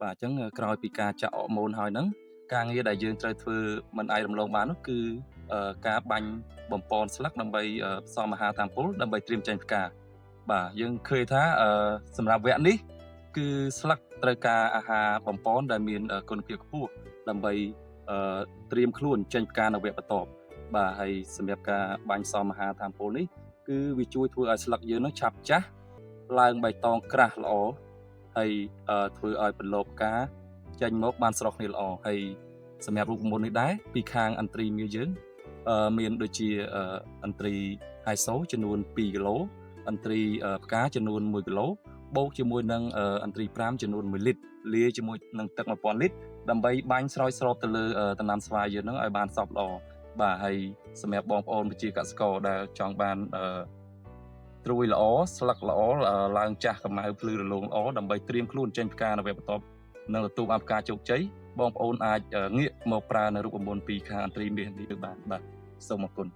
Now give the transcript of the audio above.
បាទអញ្ចឹងក្រោយពីការចាក់អរម៉ូនហើយហ្នឹងការងារដែលយើងត្រូវធ្វើមិនអាចរំលងបាននោះគឺការបាញ់បំប៉នស្លឹកដើម្បីផ្សំអាហារតាមពុលដើម្បីត្រៀមចេញផ្កាបាទយើងឃើញថាសម្រាប់វគ្គនេះគឺស្លឹកត្រូវការអាហារបំប៉នដែលមានគុណភាពខ្ពស់ដើម្បីត្រៀមខ្លួនចេញផ្កានៅវគ្គបន្ទាប់បាទហើយសម្រាប់ការបាញ់សមអាហារតាមពុលនេះគឺវាជួយធ្វើឲ្យស្លឹកយើងនោះឆាប់ចាស់ឡើងបៃតងក្រាស់ល្អហើយធ្វើឲ្យពន្លកផ្កាចេញមកបានស្រស់គ្នាល្អហើយសម្រាប់រូបមន្តនេះដែរពីខាងអន្ត្រីមាសយើងមានដូចជាអន្ត្រីហៃសូចំនួន2គីឡូអន្ត្រីផ្កាចំនួន1គីឡូបូកជាមួយនឹងអន្ត្រី5ចំនួន1លីត្រលាយជាមួយនឹងទឹក1000លីត្រដើម្បីបាញ់ស្រោចស្រពទៅលើដំណាំស្វាយយើងហ្នឹងឲ្យបានសព្វល្អបាទហើយសម្រាប់បងប្អូនប្រជាកសិករដែលចង់បានត្រួយល្អស្លឹកល្អឡើងចាស់កម្មៅភ្លឺរលោងល្អដើម្បីត្រៀមខ្លួនចេញផ្កានៅវគ្គបន្ទាប់និងទទួលបានផ្កាជោគជ័យបងប្អូនអាចងាកមកប្រើនៅរូបមន្តពីខាងអន្ត្រីមាសនេះបានបាទសូមអរគុណ